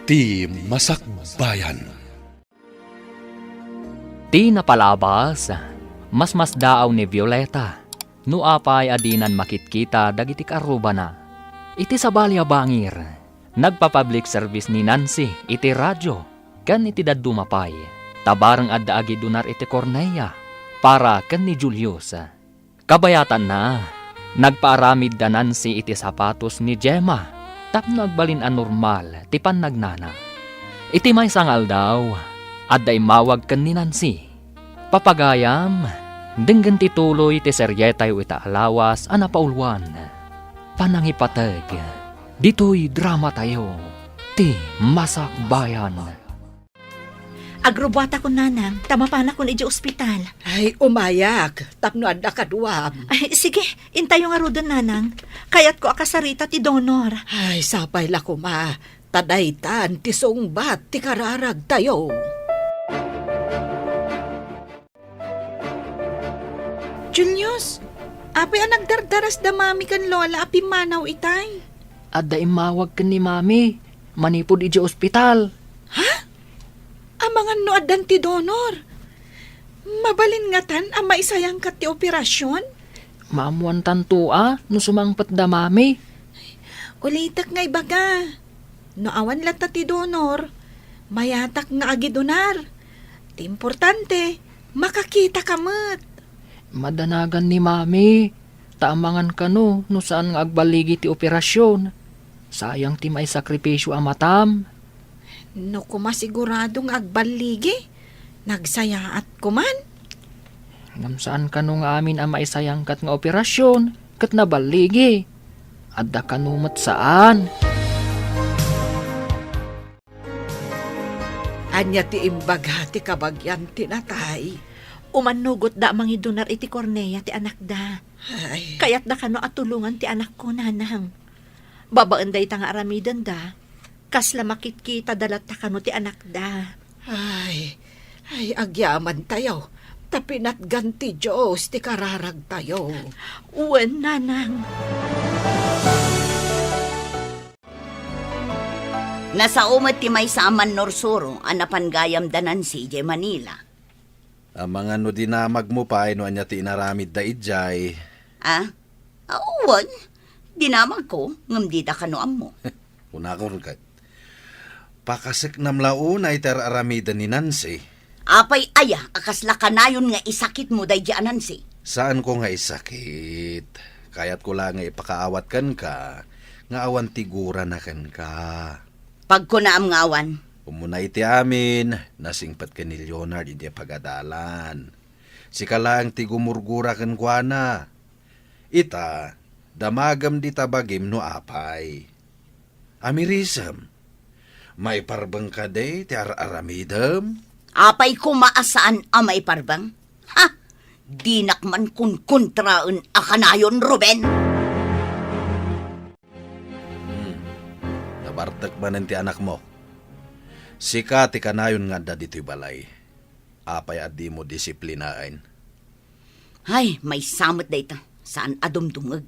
Ti Masakbayan. Ti napalabas, mas daaw ni Violeta, no apay adinan makitkita dagiti karuba na. Iti sabalya bangir, nagpa-public service ni Nancy iti radyo, kan iti dadumapay, tabarang adda agi dunar iti Cornelia, para kan ni Julius. Kabayatan na, nagpaaramid da Nancy iti sapatos ni Gemma, tapno agbalin an normal, ti pannagnana. Iti may sangal daw, adday mawag kan ni Nancy. Papagayam, denggan ti tuloy ti seryetay ita alawas anapaulwan. Panangipatag, dito'y drama tayo, ti Masakbayan. Agrobata ko nanang, tamapana ko ni di ospital. Ay, umayak. Tapno adda kaduam. Ay, sige, intayo nga rodon nanang. Kayat ko akasarita ti donor. Ay, sapay la kuma. Tadaytan, ti sungbat, ti kararag tayo. Julius, apay ang nagdardaras da mami kan lola api manaw itay. Adday mawag kan ni Mami, manipod iti ospital. Amangan no adan ti donor. Mabalin nga tan ang maisayang kat ti operasyon. Maamuan tantua, no sumangpat da Mami. Ulitak nga ibaga. No awan lata ti donor, mayatak nga agi donar. Ti importante, makakita kamat. Madanagan ni Mami, taamangan ka no saan nga agbaligi ti operasyon. Sayang ti may sakripisyo amatam. No kumasiguradong agbaligi, nagsayaat kuman. Ngam saan ka no nga amin ang maisayangkat nga operasyon, kat nabaligi. Adda kanumat saan. Anya ti imbaga ti kabagyan tinatay. Umanugot da mangi donar iti Cornelia ti anak da. Ay, Kayat da kano atulungan ti anak ko nanang. Babaan da ita nga aramidan da. Kasla makitkita dalat ta kano ti anak da. ay, agyaman tayo. Tapinat ganti Diyos, ti kararag tayo. Uwan nanang. Nasa umat ti may saaman Norsuro, anapan gayam danan si Ije Manila. Ang mga no dinamag mo pa, no anya ti inaramid da ijay. Awan, dinamag ko, ngamdita ka noam mo. Una ko rin pakasik namlauna iter aramida ni Nancy. Apay aya, akasla kanayon nga isakit mo day di Nancy. Saan ko nga isakit? Kaya't ko lang nga ipakaawat kan ka, nga awan tigura na kan ka. Pag ko naam ngawan, Umuna iti amin, nasingpat ka ni Leonard hindi pagadalan. Si kalang tigumurgura kan kwa na. Ita, damagam di tabagim no apay. Amirisam, may parbang ka day ti aramidam? apay ko maasaan amay parbang. Ha! Dinak man kun kontraen akanayon, Ruben. Nabartak man ti anak mo. Sika ti kanayon nga da dito'y balay. Apay at di mo disiplinain. Ay, may samot dayta. Saan adumdungag?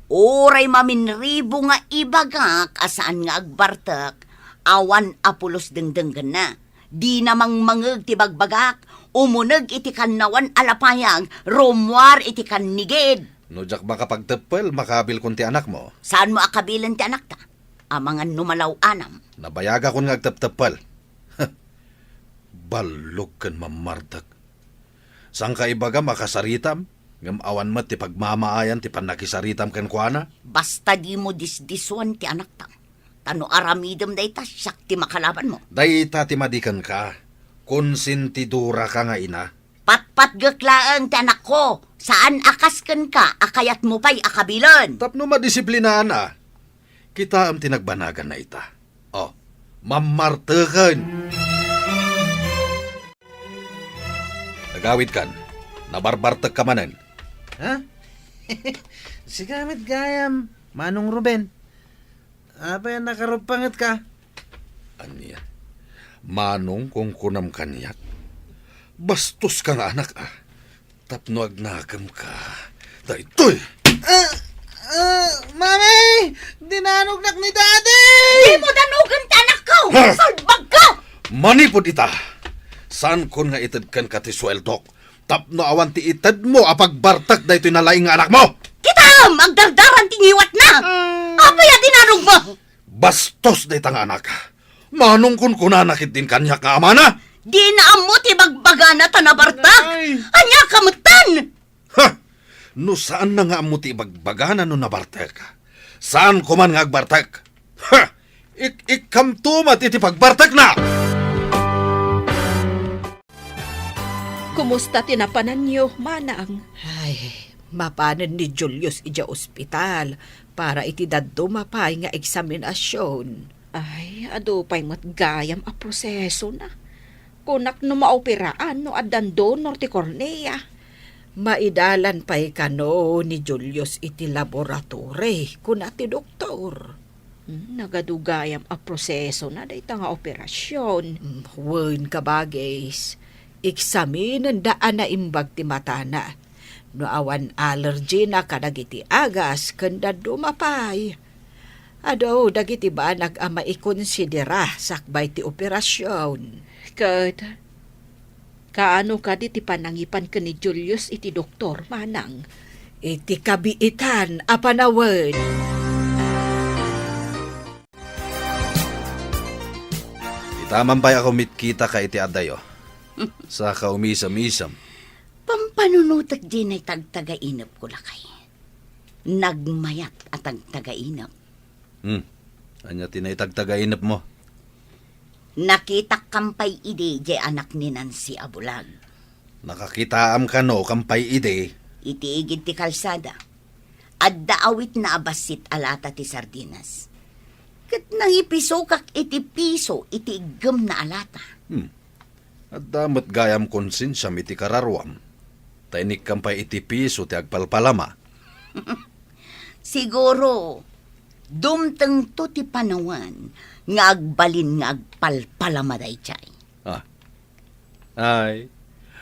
Oray maminribo nga ibagak asaan nga agbartak. Awan apulos dengdenggan na. Di namang mangeg ti bagbagak. Umuneg iti kannawan alapayag. Romwar iti kannigid. No jak baka pagtepel, makabil kun ti anak mo. Saan mo akabilan ti anak ta? Amangan numalaw anam. Nabayaga kun nga agteptepel. Balog kan mamartak. Sang kaibaga makasaritam? Ngam awan mo ti pagmamaayan ti panakisaritam kan kuana? Basta di mo disdiswan ti anak ta. Tano aramidem dayta siyak ti makalaban mo. Dayta ti madikan ka. Konsentidura ka nga ina. Patpat gaklaang ti anak ko. Saan akasken ka, akayat mo pa'y akabilan. Tapno madisiplinaan ah. Kita am tinagbanagan na ita. Oh, mamartakan. Nagawid kan. Nabarbartag ka manan. Ha? Sigamit gayam, Manong Ruben. Apa yan nakarupangat ka? Anya, manong kung kunam kanyak. Bastos ka nga anak ah. Tapno agnagam ka. Daytoy! Mami! Dinanog nak ni Daddy! Di mo danugan ti anak ko! Ha! Manipod ita. Saan kon nga itadkan ka ti sweldok? Tapno awan ti itad mo apagbartak da ito'y nalaing nga anak mo. Kita! Magdardaran tingiwat na! Apaya dinarog mo! Bastos da itang anak. Manong kun kunanakit din kanyak nga ama na. Di na amo ti bagbaga na tanabartak! Anya kamutan! Ha! No saan na nga mo ti bagbagana no nabartek? Saan ko man nga agbartek? Ha! Ikamtumat iti pagbartek na! Kumusta tinapanan niyo, manang? Ay, mapanan ni Julius ija ospital para iti daddo mapay nga eksaminasyon. Ay, ado pa'y matgayam a proseso na. Kunak no maoperaan no adan donor ti Cornea. Maidalan pa'y kano ni Julius iti laboratory kuna ti doktor. Nagadugayam a proseso na day nga operasyon. Wen ka bagay. Eksaminen daan na imbag ti matana. No awan allergy na kadagiti agas kanda dumapay. Ado dagiti ba nag-ama ikonsidera sakbay ti operasyon. Kat, kaano ka di ti panangipan ka ni Julius iti doktor, manang? Iti kabiitan apanawen. Itaman pa'y ako mitkita ka iti adayo. Sa kaumisam-isam. Pampanunutak din ay tagtagainap ko lakay. Nagmayat at tagtagainap. Anya tinaytagtagainap mo. Nakita kampay ide di anak ni Nancy Abulag. Nakakitaam ka no, kampay ide. Itiigid ti kalsada. At daawit na abasit alata ti sardinas. Kat nang ipiso kak iti piso iti igam na alata. At damat gayam konsensya iti kararwam. Tainik kampay iti piso ti agpalpalama. Siguro, dumteng to ti panawan nga agbalin nga agpalpalamaday chay. Ay,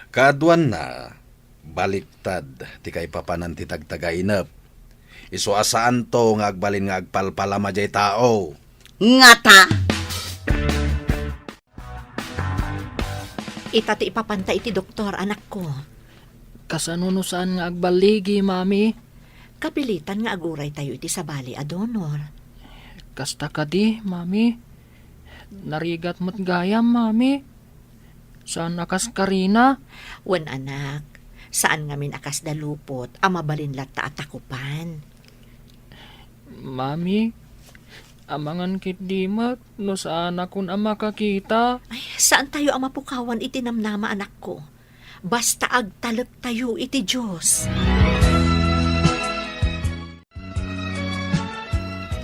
kaduan na, baliktad ti kay papanan ti tagtagainap. Iso asaan to nga agbalin nga agpalpalama jay tao. Ngata! Ita ti ipapantay iti doktor, anak ko. Kasano saan nga agbaligi, mami? Kapilitan nga aguray tayo iti sabali a donor. Kasta ka di, mami. Narigat mo't gayam, mami. Saan akas karina? Wan anak, saan nga min akas dalupot, amabalin latta at takupan. Mami, amangan kit dimat, no saan akong ama kakita? Ay, saan tayo ang mapukawan iti namnama, anak ko? Basta agtalek tayo iti Diyos.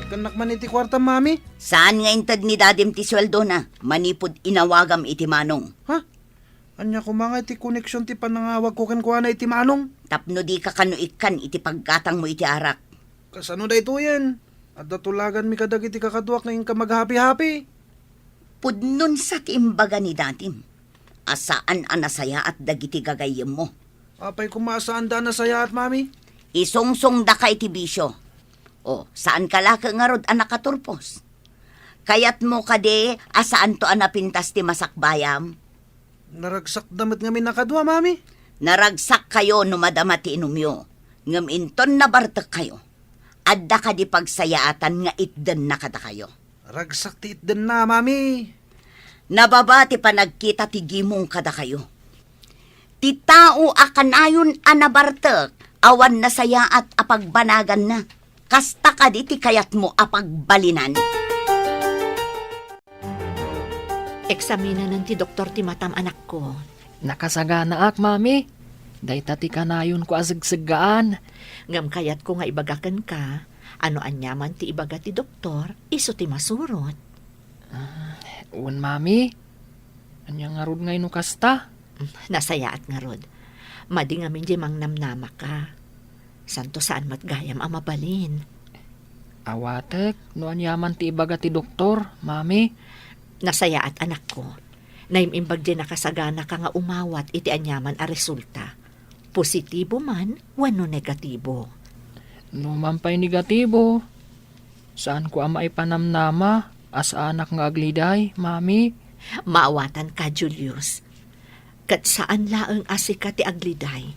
Kanak man iti kwarta, mami. Saan nga intad ni dadim ti sweldo na? Manipod inawagam iti manong. Ha? Anya ko mga iti koneksyon ti panangawag ko kan kuha na iti manong. Tapno di ka kanuikan iti paggatang mo iti arak. Kasano da ito yan? At datulagan mi kadag iti kakaduak na yung ka maghapi-hapi. Pudnon sa timbaga ni datim. Asaan anasaya at dagiti gagayem mo. Apay kumasaan da na saya at mami. Isungsong da ka iti bisyo. O, saan ka laka nga rod anak katurpos? Kayat mo kade, asaan to anapintas ti masakbayam? Naragsak damit nga mi nakadwa, mami. Naragsak kayo no madama ti inumyo. Ngam inton na bartek kayo. Adda ka di pagsayaatan nga itden na kada kayo. Ragsak ti itden na, mami. Nababati pa nagkita ti gimong kada kayo. Ti tao akanayon anabartek, awan na saya at apagbanagan na. Kasta ka di ti kayat mo apagbalinan. Eksamina ng ti doktor ti matam, anak ko. Nakasagana ak, mami. Dahita ti kanayon ko asagsagaan. Ngam kayat ko nga ibagakan ka, ano anyaman ti ibaga ti doktor, iso ti masurot. Uwan, mami. Anya nga rod ngayon no kasta? Nasayaat nga rod. Madi nga min di mangnamnama ka. Santo saan matgayam ang mabalin. Awatek, no anyaman ti ibaga ti doktor, mami. Nasayaat, anak ko. Naimimbag di nakasagana ka nga umawat iti anyaman a resulta. Positibo man, wano negatibo. No mampay negatibo. Saan ko ama ipanamnama as anak nga agliday, mami? Maawatan ka, Julius. Kat saan laang asika ti agliday,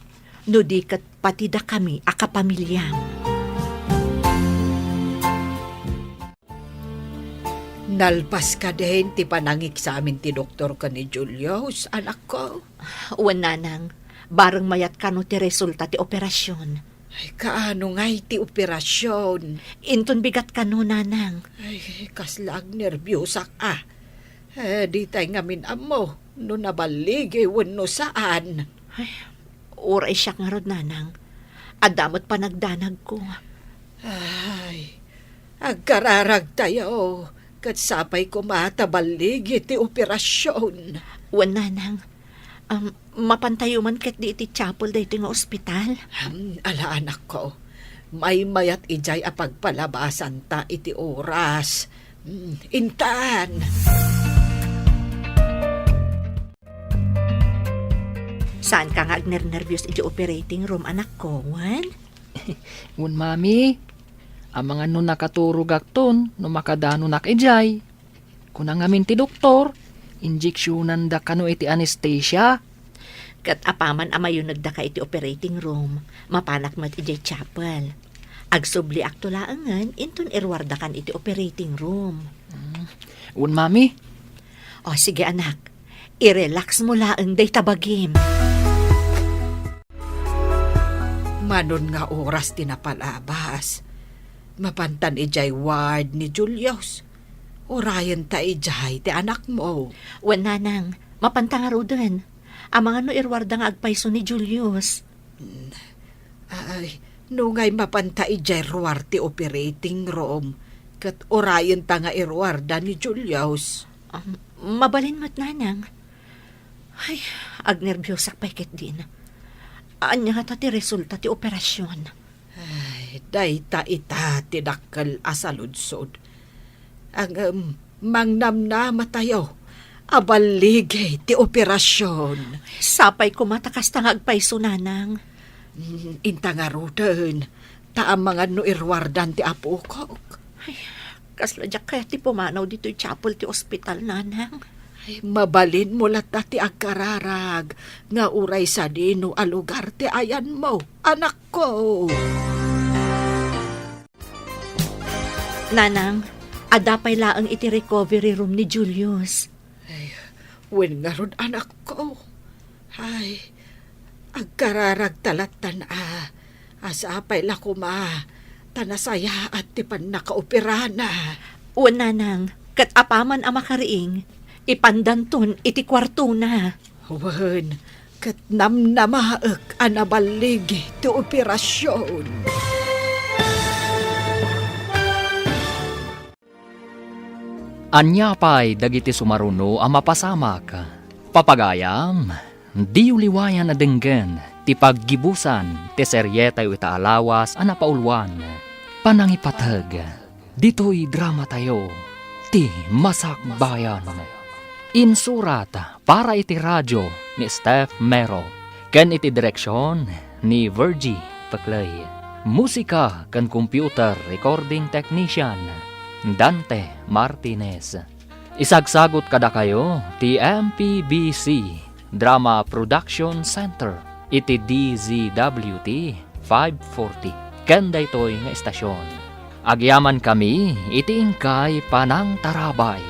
no di kat patida kami akapamilyang. Nalpas ka din ti panangik sa amin ti doktor ka ni Julius, anak ko. Wananang, bareng mayat kano ti resulta ti operasyon. Ay, kaano nga'y ti operasyon? Inton bigat kano, nanang. Ay, kaslag nervyosak di tayo ngamin amo, no nabalig no saan. Oray siya nga rod, nanang. Adamot pa nagdanag ko. Ay, agkararag tayo. Kat sapay ko matabalig iti operasyon. Wananang, mapantayo man kat di iti chapel da iti nga ospital. Ala anak ko, may mayat ijay apagpalabasan ta iti oras. Intaan. Saan ka nga agner-nervyos iti operating room, anak ko, Wan? Un mami, ang mga nun nakaturog akton, no makadano nakijay. Kung ang amin ti doktor, injeksyonan da kano iti anesthesia. Kat apaman amayon nagda ka iti operating room, mapanak mat iti chapel. Agsubli aktulaangan, inton irwarda kan iti operating room. Un mami, O sige anak, i-relax mo laang day tabagim. Manon nga oras tinapalabas. Mapantan ijay ward ni Julius. Orayan ta ijay ti anak mo. Wananang, mapantangaro din. Ang mga no irwarda nga agpaiso ni Julius. Ay, nungay mapanta ijay ruwar ti operating room. Kat orayan ta nga irwarda ni Julius. Mabalin mo't nanang. Ay, agnerbyosak pa ikit din. Anya nga ti resulta ti operasyon. Ay, dayta ita tinakal asaludsod. Ang mangnamnama tayo. Abaligay ti operasyon. Sapay ko matakas tangag paiso, nanang. Inta nga ruten. Taam mga no irwardan ti apo ko. Kasladyak kaya ti pumanaw dito yung chapel ti ospital, nanang. Ay, mabalin mo lata ti agkararag. Nga uray sa dino a lugar ti ayan mo, anak ko. Nanang, adapay laang iti recovery room ni Julius. Wen nga ron anak ko. Ay, agkararag talatan asapay la kuma. Tanasaya at ti pan nakaoperana. Uwan, nanang, kat apaman ang makariing, ipandanton iti kwarto na. Wen, kat namnamaak anabalig ti operasyon. anya pa'y dagiti sumaruno ang mapasamak. Papagayam, di uliwayan na denggen, ti paggibusan, ti seryetay ita alawas, anapaulwan. Panangipatag, dito'y drama tayo, ti Masakbayan. Insurat para iti radyo ni Steph Mero, ken iti direksyon ni Virgie Paclay. Musika ken computer recording technician Dante Martinez. Isagsagot kada kayo ti MPBC Drama Production Center iti DZWT 540 ken daytoy nga estasyon. Agyaman kami iti ingkay panang tarabay.